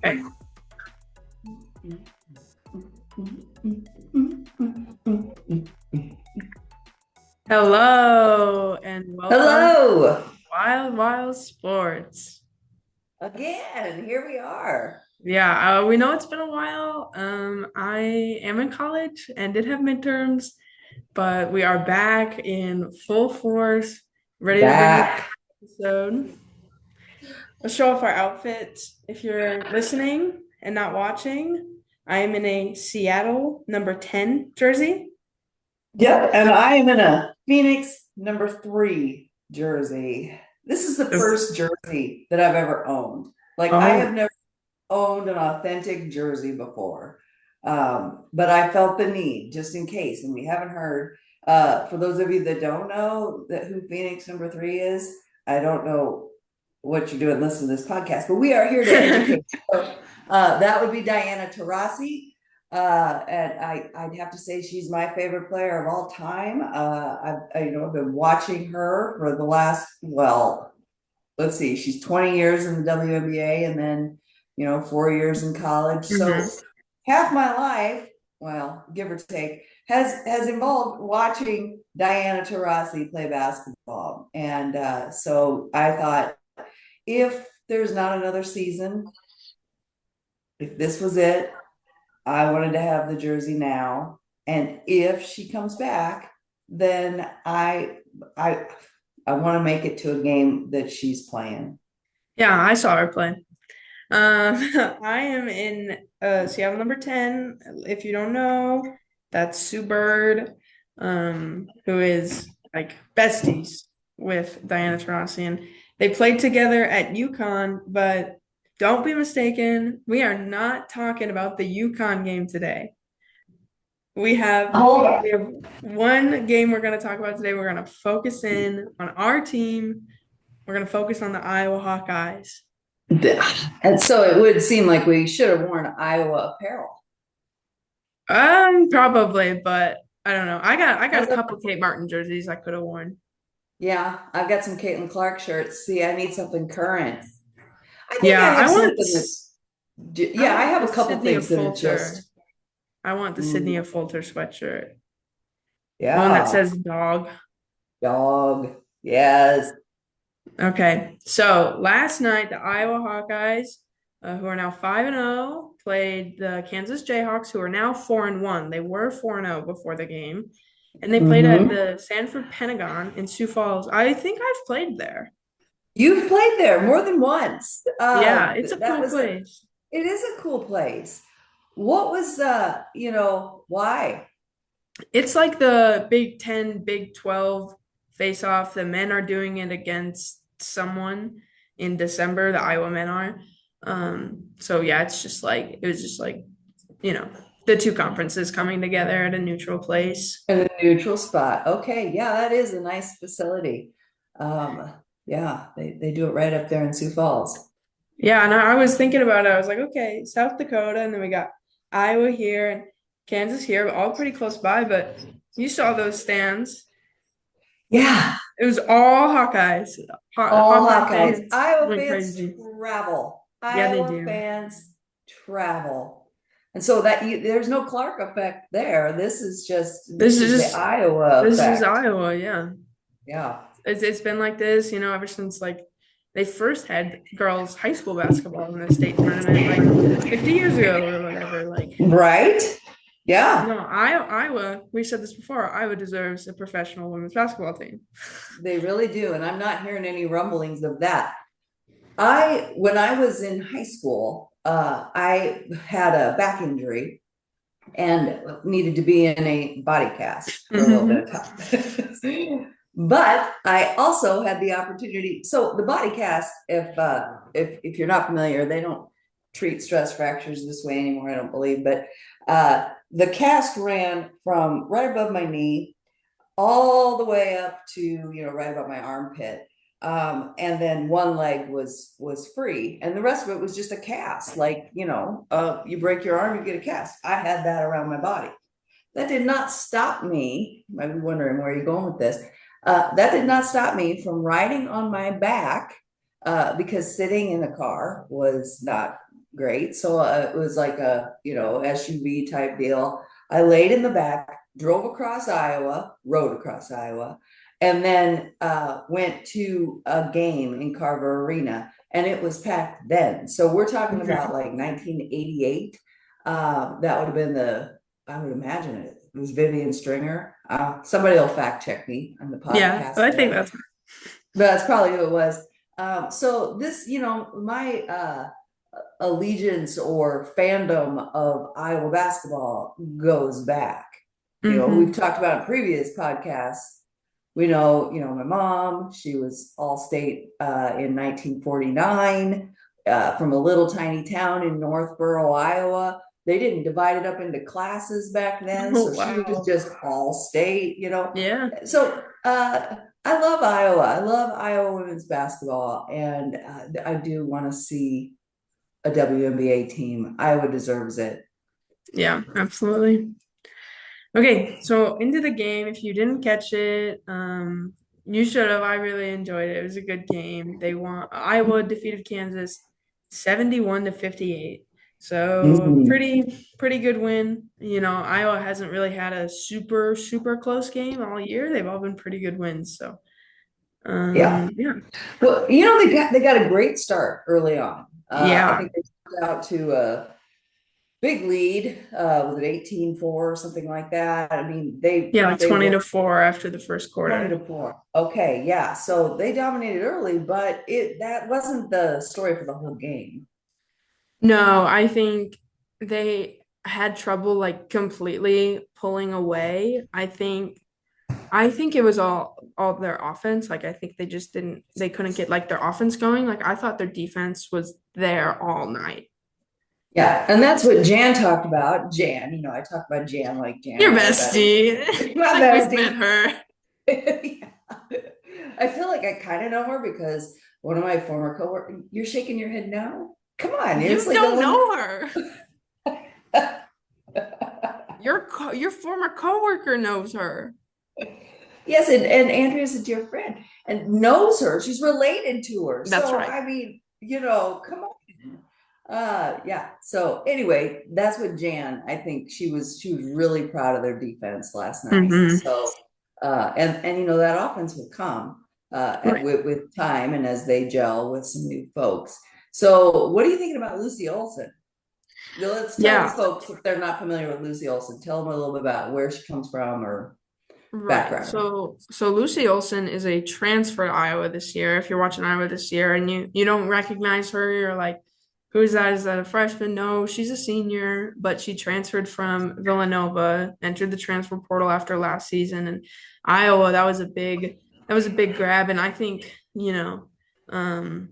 Okay. Hello and welcome to Hello Wild Sports. again. Here we are. Yeah, we know it's been a while. I am in college and did have midterms, but we are back in full force, ready to bring you Back. an episode. Let's show off our outfits. If you're listening and not watching, I am in a Seattle number 10 jersey. Yep. And I am in a Phoenix number 3 jersey. This is the Just, first jersey that I've ever owned. Like, I have oh, never owned an authentic jersey before. But I felt the need just in case. And we haven't heard, for those of you that don't know that who Phoenix number 3 is, I don't know what you're doing listening to this podcast, but we are here to educate. So, that would be Diana Taurasi. And I'd have to say she's my favorite player of all time. I've been watching her for the last, well, let's see, she's 20 years in the WNBA and then, 4 years in college. So mhm. half my life, well, give or take, has involved watching Diana Taurasi play basketball. And so I thought, if there's not another season, if this was it, I wanted to have the jersey now. And if she comes back, then I I want to make it to a game that she's playing. Yeah, I saw her play. I am in Seattle number 10. If you don't know, that's Sue Bird, who is like besties with Diana Taurasi. And they played together at UConn, but don't be mistaken, we are not talking about the UConn game today. We have Hold on. we have one game we're going to talk about today. We're going to focus in on our team. We're going to focus on the Iowa Hawkeyes. And so it would seem like we should have worn Iowa apparel. Probably, but I don't know. I got As a a, couple Kate Martin jerseys I could have worn. yeah, I've got some Caitlin Clark shirts. See, I need something current. I think I Yeah, have something that's, I yeah, I want have the a couple Sydney of things that are Fulter. just, I want the Sydney mm, of Fulter sweatshirt. The one that yeah, says dog. dog. Yes. Okay. So last night the Iowa Hawkeyes, who are now 5-0, played the Kansas Jayhawks, who are now 4-1. They were 4-0 before the game. And they played at Mm-hmm. the Sanford Pentagon in Sioux Falls. I think I've played there. You've played there more than once. Yeah, it's a That cool was place. it is a cool place. What was why? It's like the Big 10, Big 12 face off. The men are doing it against someone in December, the Iowa men are. So yeah, it was just like, you know, the two conferences coming together at a neutral place. In a neutral spot. Okay, yeah, that is a nice facility. Um, yeah, they do it right up there in Sioux Falls. Yeah, and I was thinking about it. I was like, okay, South Dakota, and then we got Iowa here and Kansas here, all pretty close by, but you saw those stands. Yeah, It was all Hawkeyes. all Hawkeye Hawkeyes. fans Iowa went fans crazy. travel. Yeah, they Iowa do. fans travel. And so there's no Clark effect there. This This is is the just Iowa this is effect. Iowa, yeah. Yeah. It's been like this, ever since like they first had girls high school basketball in the state tournament like 50 years ago or whatever. Like, Right? Yeah, Iowa, we said this before, Iowa deserves a professional women's basketball team. they really do. And I'm not hearing any rumblings of that. When I was in high school, I had a back injury and needed to be in a body cast for a little bit Hmm. of time. But I also had the opportunity. So the body cast, if you're not familiar, they don't treat stress fractures this way anymore, I don't believe. But the cast ran from right above my knee all the way up to right about my armpit. And then one leg was free, and the rest of it was just a cast. Like you break your arm, you get a cast. I had that around my body. That did not stop me. You might be wondering where you're going with this. That did not stop me from riding on my back because sitting in a car was not great. So it was like a, SUV type deal. I laid in the back, drove across Iowa, rode across Iowa, and then went to a game in Carver Arena, and it was packed then. So we're talking about Mhm. like 1988. That would have been I would imagine it was Vivian Stringer. Somebody will fact check me on the Yeah, podcast but I think there, that's but that's probably who it was. So this, my allegiance or fandom of Iowa basketball goes back. We've hmm talked about in previous podcasts. We know, my mom, she was all state in 1949 from a little tiny town in Northborough, Iowa. They didn't divide it up into classes back then. Oh So she was wow. just all state. Yeah. So I love Iowa. I love Iowa women's basketball. And I do want to see a WNBA team. Iowa deserves it. Yeah, absolutely. Okay, so into the game. If you didn't catch it, you should have. I really enjoyed it. It was a good game. They won. Iowa defeated Kansas 71 to 58. So Mhm. pretty good win. Iowa hasn't really had a super close game all year. They've all been pretty good wins. So Yeah. yeah. Well, they got a great start early on. I Yeah. think they started out to a big lead with an 18-4 or something like that. I mean, they Yeah, like they 20 were to 4 after the first 20 quarter. to 4. Okay, yeah. So they dominated early, but that wasn't the story for the whole game. No, I think they had trouble like completely pulling away. I think it was all their offense. Like I think they couldn't get like their offense going. Like I thought their defense was there all night. Yeah, and that's what Jan talked about. Jan, I talk about Jan like Jan, Your my bestie. bestie. My Like we've met bestie. her. Yeah. I feel like I kind of know her because one of my former coworkers, you're shaking your head no? Come on, it's You like a don't one. know her. Your former coworker knows her. Yes, and Andrea's a dear friend and knows her. She's related to her. That's So right. I mean, come on. Yeah. So anyway, that's what Jan, I think she was really proud of their defense last night. hmm So and that offense will come Right. with time and as they gel with some new folks. So what are you thinking about Lucy Olson? Let's tell the Yeah. folks if they're not familiar with Lucy Olson, tell them a little bit about where she comes from or Right. background. So Lucy Olson is a transfer to Iowa this year. If you're watching Iowa this year and you don't recognize her, you're like, who's that? Is that a freshman? No, she's a senior, but she transferred from Villanova, entered the transfer portal after last season, and Iowa, that was a big grab. And I think, um,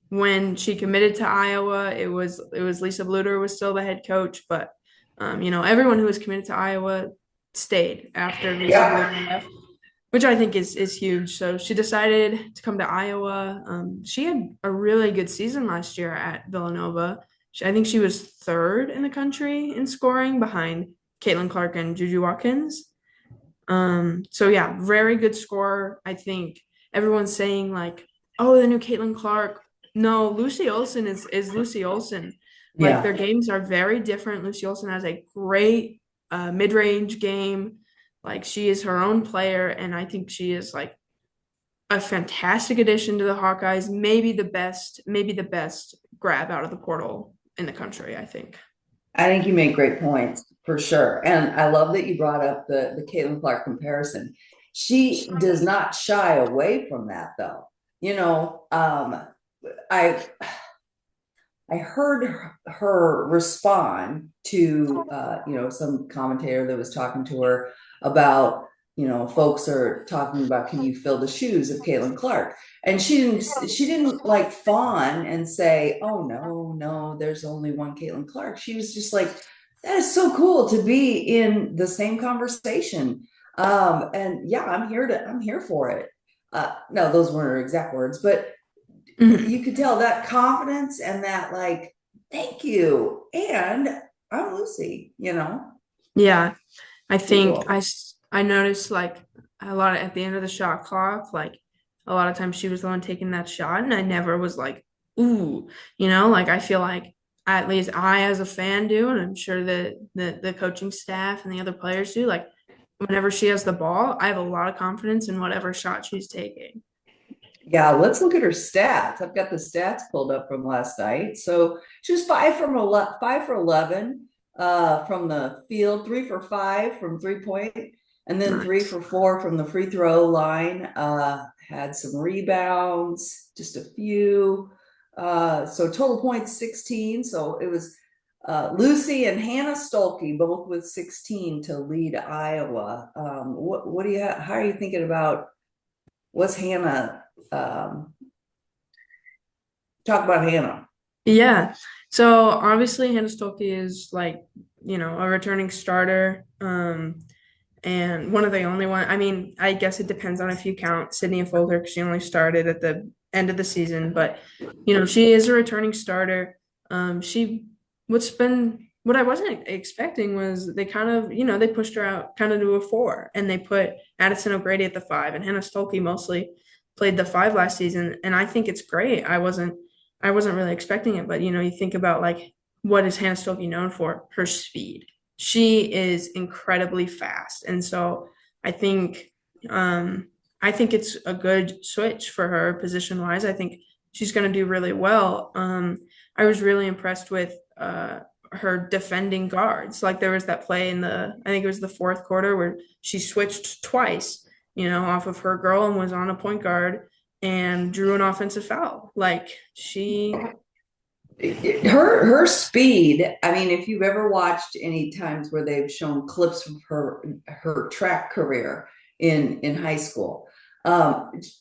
when she committed to Iowa, it was Lisa Bluter was still the head coach, but everyone who was committed to Iowa stayed after Lisa Yeah. Bluter left, which I think is huge. So she decided to come to Iowa. She had a really good season last year at Villanova. I think she was third in the country in scoring behind Caitlin Clark and Juju Watkins. So yeah, very good score. I think everyone's saying like, oh, the new Caitlin Clark. No, Lucy Olson is Lucy Olson. Like their Yeah. games are very different. Lucy Olson has a great mid-range game. Like she is her own player, and I think she is like a fantastic addition to the Hawkeyes. Maybe the best grab out of the portal in the country, I think. I think you make great points for sure. And I love that you brought up the Caitlin Clark comparison. She does not shy away from that though. You know, I I heard her respond to some commentator that was talking to her about folks are talking about can you fill the shoes of Caitlin Clark, and she didn't like fawn and say oh no there's only one Caitlin Clark. She was just like that is so cool to be in the same conversation, and yeah I'm here for it. No, those weren't her exact words, but you Mhm. could tell that confidence and that like thank you and I'm Lucy. Yeah, I Pretty think cool. I noticed like a lot at the end of the shot clock, like a lot of times she was the one taking that shot, and I never was like, ooh, like I feel like at least I as a fan do, and I'm sure that the coaching staff and the other players do. Like whenever she has the ball, I have a lot of confidence in whatever shot she's taking. Yeah, let's look at her stats. I've got the stats pulled up from last night. So she was 5 for 11 from the field, 3 for 5 from 3 point, and then three Nice. for four from the free throw line. Had some rebounds, just a few. So total points 16. So it was Lucy and Hannah Stolke both with 16 to lead Iowa. What do you how are you thinking about what's Hannah? Um, talk about Hannah. Yeah. So obviously Hannah Stolke is like, a returning starter. And one of the only one, I mean, I guess it depends on if you count Sydney and Folger because she only started at the end of the season, but she is a returning starter. She what's been what I wasn't expecting was they kind of, they pushed her out kind of to a four and they put Addison O'Grady at the five and Hannah Stolke mostly played the five last season. And I think it's great. I wasn't really expecting it, but you think about like what is Hannah Stolke known for? Her speed. She is incredibly fast. And so I think I think it's a good switch for her position wise. I think she's going to do really well. I was really impressed with her defending guards. Like there was that play in I think it was the fourth quarter where she switched twice, off of her girl and was on a point guard and drew an offensive foul. Like Her speed. I mean, if you've ever watched any times where they've shown clips of her track career in high school,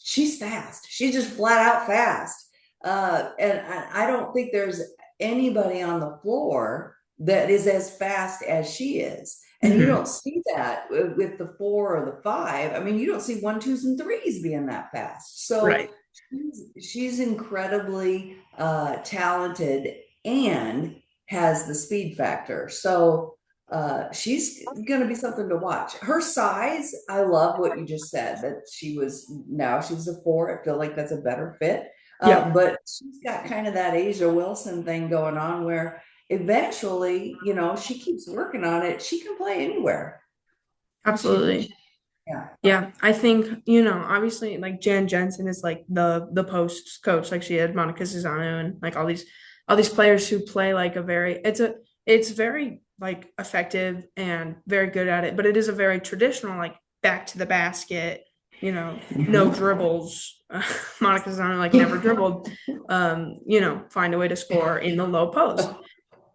she's fast. She's just flat out fast. And I don't think there's anybody on the floor that is as fast as she is. And you Mhm. don't see that with the four or the five. I mean, you don't see one, twos, and threes being that fast. So Right. she's incredibly talented and has the speed factor. So she's going to be something to watch. Her size, I love what you just said that she's a four. I feel like that's a better fit. Yeah, But she's got kind of that Asia Wilson thing going on where eventually, she keeps working on it. She can play anywhere. She, absolutely. yeah. Yeah, I think, obviously like Jan Jensen is like the post coach, like she had Monica Cesano and like all these players who play like it's very like effective and very good at it, but it is a very traditional like back to the basket, no Mhm. dribbles. Monica Cesano like never dribbled, find a way to score in the low post.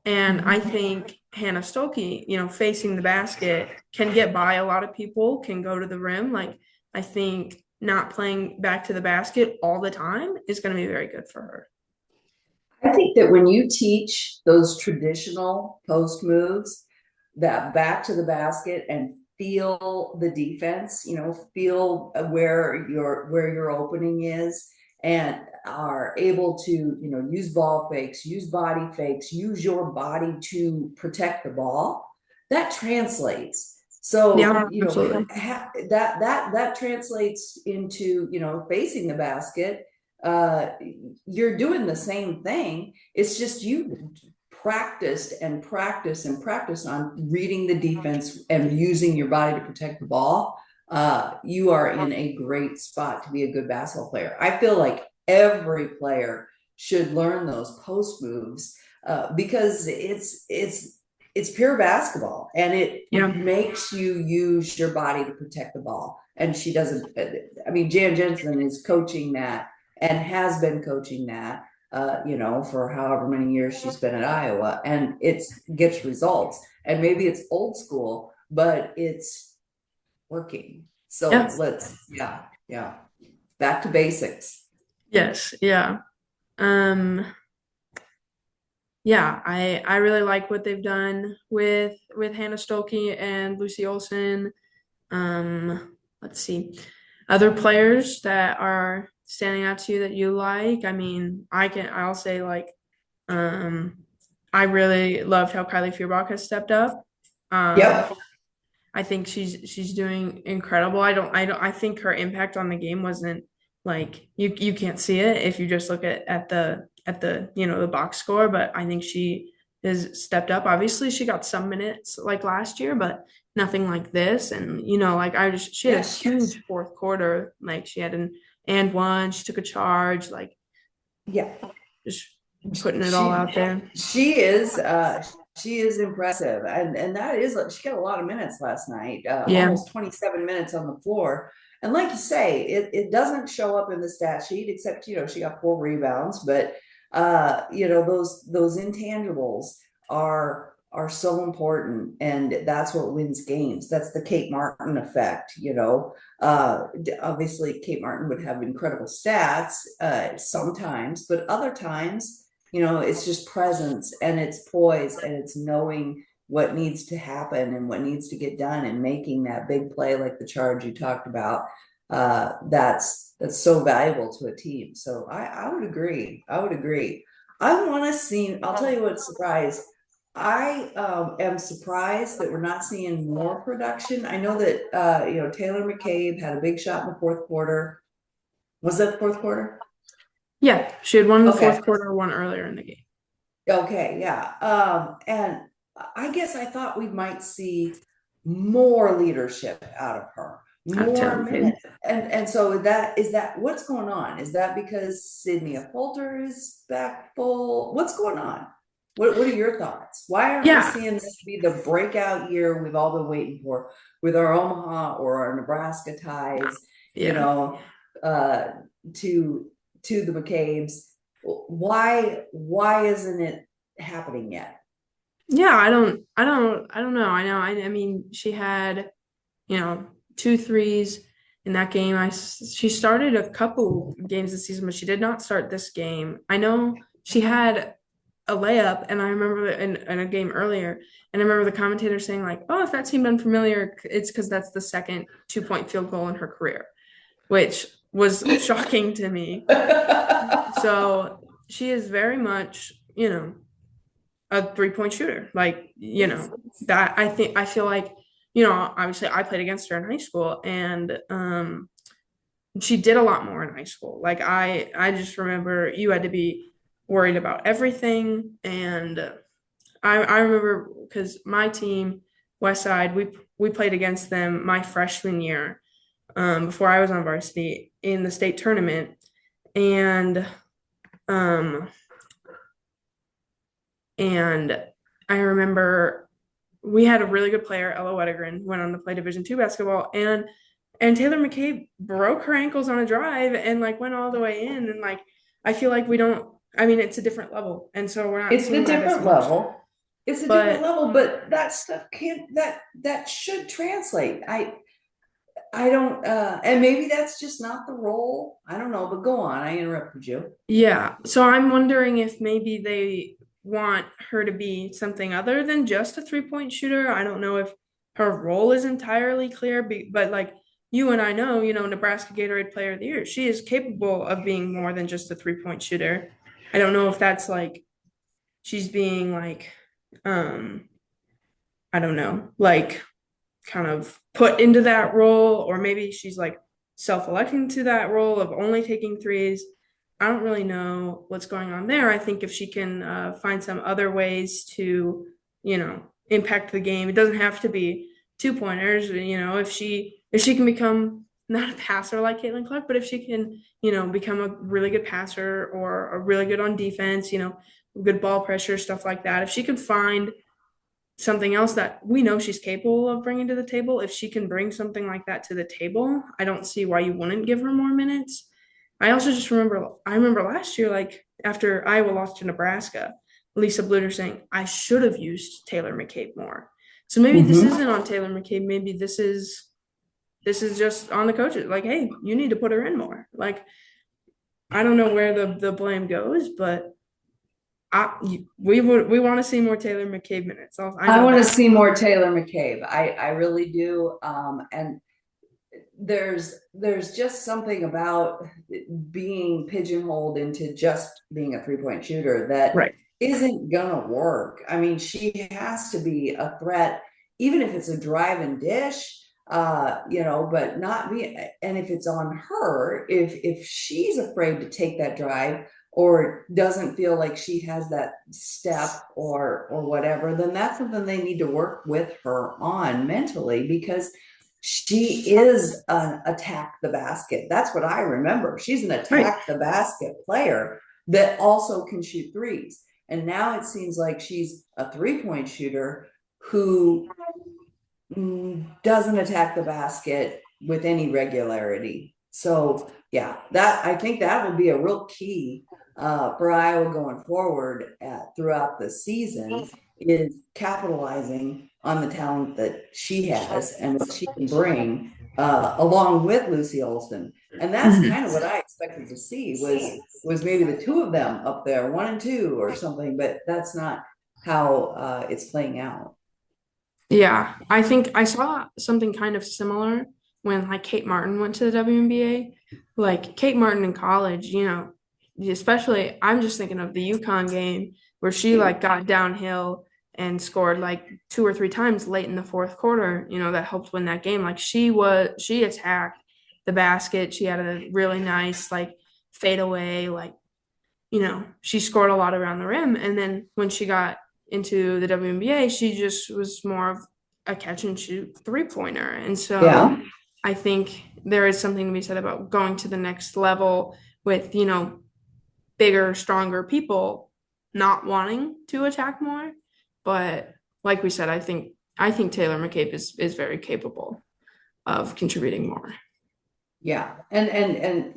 And I think Hannah Stokey, facing the basket can get by a lot of people, can go to the rim. Like, I think not playing back to the basket all the time is going to be very good for her. I think that when you teach those traditional post moves, that back to the basket and feel the defense, feel where your opening is and are able to, use ball fakes, use body fakes, use your body to protect the ball, that translates. So, Yeah, absolutely. that translates into, facing the basket. uh, you're doing the same thing. It's just you practiced and practice and practice on reading the defense and using your body to protect the ball. You are in a great spot to be a good basketball player. I feel like every player should learn those post moves because it's pure basketball and it Yeah. makes you use your body to protect the ball. And she doesn't. I mean, Jan Jensen is coaching that and has been coaching that, for however many years she's been at Iowa, and it's gets results. And maybe it's old school, but it's working. So Yeah. yeah, back to basics. Yes. Yeah. Um, yeah, I really like what they've done with Hannah Stolke and Lucy Olson. Let's see. Other players that are standing out to you that you like. I mean, I'll say like um I really loved how Kylie Feuerbach has stepped up. Um Yep. I think she's doing incredible. I think her impact on the game wasn't like you can't see it if you just look at at the, the box score, but I think she has stepped up. Obviously, she got some minutes like last year, but nothing like this. And, like she had a Yes. huge fourth quarter. Like she had an and one, she took a charge, like Yeah. just putting it all She out there. she is impressive, and that is, she got a lot of minutes last night, Yeah. almost 27 minutes on the floor. And like you say, it doesn't show up in the stat sheet, except she got 4 rebounds, but those intangibles are so important, and that's what wins games. That's the Kate Martin effect. Obviously Kate Martin would have incredible stats sometimes, but other times it's just presence, and it's poise, and it's knowing what needs to happen and what needs to get done, and making that big play like the charge you talked about. That's so valuable to a team. So I would agree. I would agree. I want to see. I'll tell you what surprised. I am surprised that we're not seeing more production. I know that Taylor McCabe had a big shot in the fourth quarter. Was that the fourth quarter? Yeah. She had one in the Okay. fourth quarter, one earlier in the game. Okay, yeah. And I guess I thought we might see more leadership out of her, Out of more Taylor McCabe. minutes. And so is that what's going on? Is that because Sydney Poulter is back full? What's going on? What are your thoughts? Why aren't we seeing this be the breakout year we've all been waiting for with our Omaha or our Nebraska ties, to the McCabe's? Why isn't it happening yet? Yeah, I don't know. I mean, she had, two threes in that game. She started a couple games this season, but she did not start this game. I know she had a layup, and I remember in a game earlier, and I remember the commentator saying like, "Oh, if that seemed unfamiliar, it's because that's the second 2-point field goal in her career," which was shocking to me. So she is very much, a 3-point shooter. Like, that I feel like, obviously I played against her in high school, and she did a lot more in high school. Like I just remember you had to be worried about everything. And I remember because my team, West Side, we played against them my freshman year, before I was on varsity in the state tournament. And um and I remember we had a really good player, Ella Wedegren, who went on to play Division II basketball, and Taylor McCabe broke her ankles on a drive and like went all the way in. And like I feel like we don't. I mean, it's a different level, and so we're not It's a seeing that as different much. level. It's a different But level, but that stuff can't that should translate. I don't and maybe that's just not the role. I don't know, but go on. I interrupted you. yeah, so I'm wondering if maybe they want her to be something other than just a 3-point shooter. I don't know if her role is entirely clear, but like you and I know, Nebraska Gatorade Player of the Year, she is capable of being more than just a 3-point shooter. I don't know if that's like she's being like, I don't know, like kind of put into that role, or maybe she's like self-electing to that role of only taking threes. I don't really know what's going on there. I think if she can find some other ways to, impact the game, it doesn't have to be 2-pointers. If she can become not a passer like Caitlin Clark, but if she can, become a really good passer or a really good on defense, good ball pressure, stuff like that. If she can find something else that we know she's capable of bringing to the table, if she can bring something like that to the table, I don't see why you wouldn't give her more minutes. I remember last year, like after Iowa lost to Nebraska, Lisa Bluter saying, I should have used Taylor McCabe more. So maybe this isn't on Taylor McCabe. Maybe this is just on the coaches. Like, hey, you need to put her in more. Like, I don't know where the blame goes, but we want to see more Taylor McCabe minutes. I want to see more Taylor McCabe. I really do. And there's just something about being pigeonholed into just being a 3-point shooter that right. isn't gonna work. I mean, she has to be a threat, even if it's a drive and dish, but not be. And if it's on her, if she's afraid to take that drive, or doesn't feel like she has that step or whatever, then that's something they need to work with her on mentally, because she is an attack the basket. That's what I remember. She's an Right. attack the basket player that also can shoot threes. And now it seems like she's a 3-point shooter who doesn't attack the basket with any regularity. So yeah, that I think that will be a real key for Iowa going forward throughout the season, is capitalizing on the talent that she has and what she can bring along with Lucy Olson. And that's Mhm. kind of what I expected to see, was maybe the two of them up there, 1 and 2 or something, but that's not how it's playing out. Yeah, I think I saw something kind of similar when like Kate Martin went to the WNBA. Like Kate Martin in college, especially I'm just thinking of the UConn game where she like got downhill and scored like two or three times late in the fourth quarter, that helped win that game. Like she attacked the basket. She had a really nice like fadeaway, like she scored a lot around the rim. And then when she got into the WNBA, she just was more of a catch and shoot 3-pointer. And so Yeah. I think there is something to be said about going to the next level with, bigger, stronger people not wanting to attack more. But like we said, I think Taylor McCabe is very capable of contributing more. Yeah, and it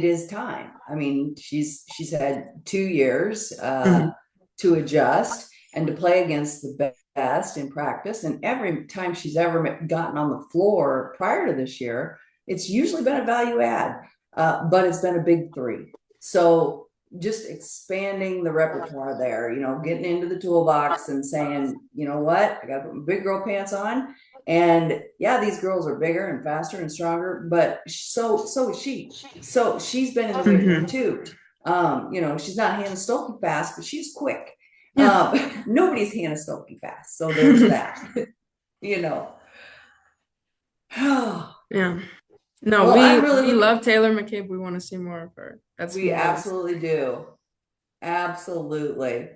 is time. I mean, she's had 2 years Mhm. to adjust and to play against the best in practice. And every time she's ever gotten on the floor prior to this year, it's usually been a value add, but it's been a big three. So just expanding the repertoire there, getting into the toolbox and saying, you know what, I got to put my big girl pants on. And yeah, these girls are bigger and faster and stronger, but so is she. So she's been in the weight room Mhm. too. She's not Hannah Stolke fast, but she's quick. Yeah. Nobody's Hannah Stolke fast, so there's that. you know. Yeah. No, Well, I'm we really love looking. Taylor McCabe. We want to see more of her. That's We more than absolutely do. Absolutely.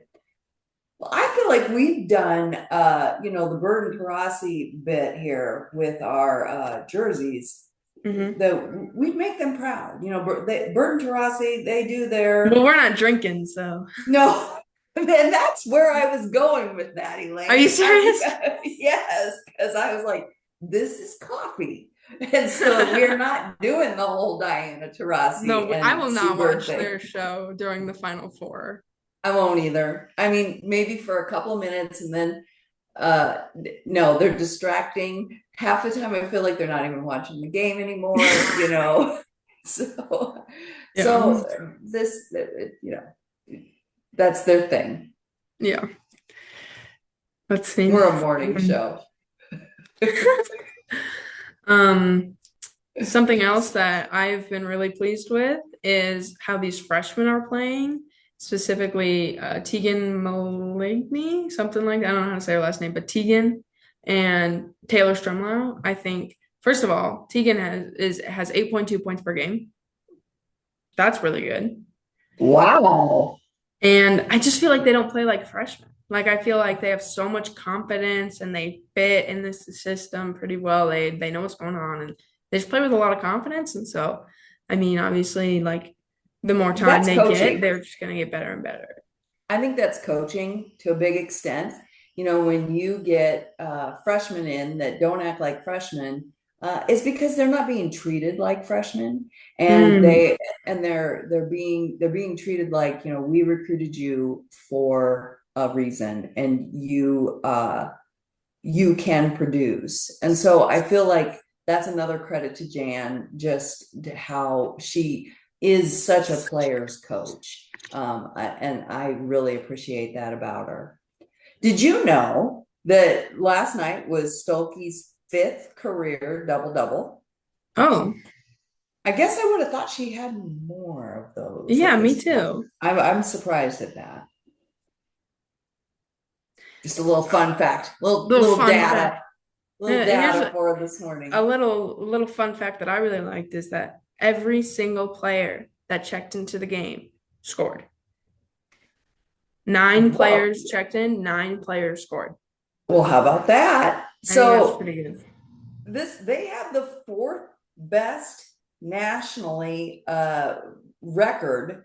Well, I feel like we've done, the Burton Tarasi bit here with our jerseys. hmm That we make them proud. Burton Tarasi, they do their Well, we're not drinking, so no, and that's where I was going with that, are you Elaine. serious? Yes, because I was like, this is coffee, and so we're not doing the whole Diana Taurasi No, I and will Sue not Bird watch thing. their show during the Final Four. I won't either. I mean, maybe for a couple of minutes, and then uh no, they're distracting. Half the time I feel like they're not even watching the game anymore. so Yeah. so this that's their thing. Yeah. Let's see. We're a morning show. Um, Something else that I've been really pleased with is how these freshmen are playing, specifically Tegan Maligney, something like that. I don't know how to say her last name, but Tegan and Taylor Strumlow. I think first of all, Tegan has 8.2 points per game. That's really good. Wow. And I just feel like they don't play like freshmen. Like I feel like they have so much confidence and they fit in this system pretty well. They know what's going on and they just play with a lot of confidence. And so, I mean, obviously, like the more time That's they get, coaching. they're just gonna get better and better. I think that's coaching to a big extent. When you get freshmen in that don't act like freshmen, it's because they're not being treated like freshmen, and Mm, they're being treated like, we recruited you for a reason, and you can produce. And so I feel like that's another credit to Jan, just how she is such a player's coach. And I really appreciate that about her. Did you know that last night was Stolke's fifth career double double? oh, I guess I would have thought she had more of those yeah, at me this point. too. I'm surprised at that. Just a little fun fact, little Little little fun fact. data, little Here's data for this a morning. little fun fact that I really liked is that every single player that checked into the game scored. 9 Well, players checked in, 9 players scored. well, how about that? I think that's So pretty good. they have the fourth best nationally record.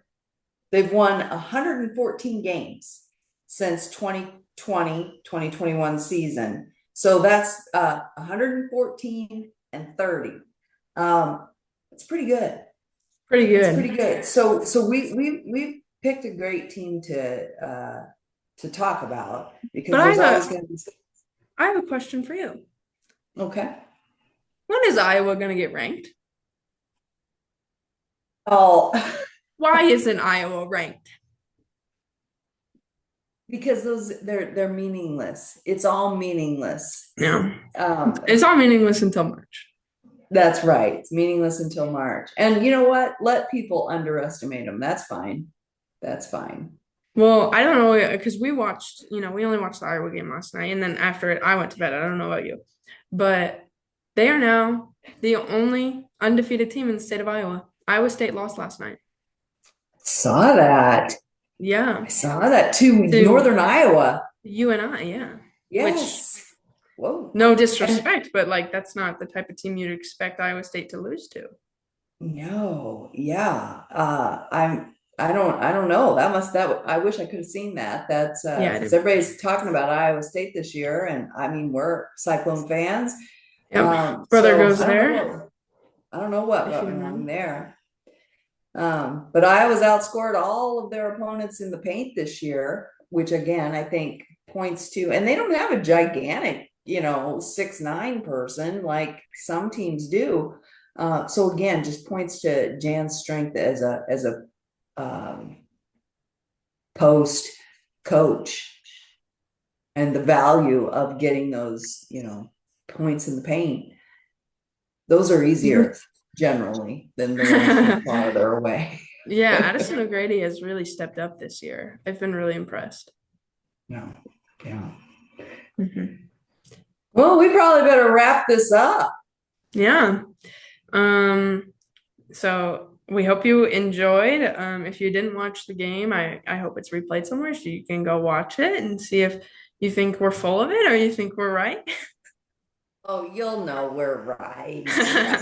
They've won 114 games since 2020-2021 season. So that's 114 and 30. It's pretty good. Pretty It's good. pretty good. So we picked a great team to talk about because But there's always going to be. I have a question for you. Okay. When is Iowa going to get ranked? Oh, Why isn't Iowa ranked? because they're meaningless. It's all meaningless. No. Um, It's all meaningless until March. that's right. It's meaningless until March. And you know what? Let people underestimate them. That's fine. That's fine. Well, I don't know because we watched, we only watched the Iowa game last night, and then after it, I went to bed. I don't know about you, but they are now the only undefeated team in the state of Iowa. Iowa State lost last night. Saw that. Yeah, I saw that too. to Northern Iowa. UNI, yeah. Yes. Whoa. No disrespect, but like that's not the type of team you'd expect Iowa State to lose to. No, yeah. I don't know. I wish I could have seen that. That's Yeah, I because did. everybody's talking about Iowa State this year, and I mean we're Cyclone fans. Yep. Brother So goes there. I don't know what If you went don't wrong know. there. But Iowa's outscored all of their opponents in the paint this year, which again I think points to, and they don't have a gigantic, 6'9" person like some teams do. So again, just points to Jan's strength as a post coach and the value of getting those, points in the paint. Those are easier generally than the ones from farther away. Yeah, Addison O'Grady has really stepped up this year. I've been really impressed. Yeah. Yeah. Mhm. Well, we probably better wrap this up. Yeah. So we hope you enjoyed. If you didn't watch the game, I hope it's replayed somewhere so you can go watch it and see if you think we're full of it or you think we're right. Oh, you'll know we're right.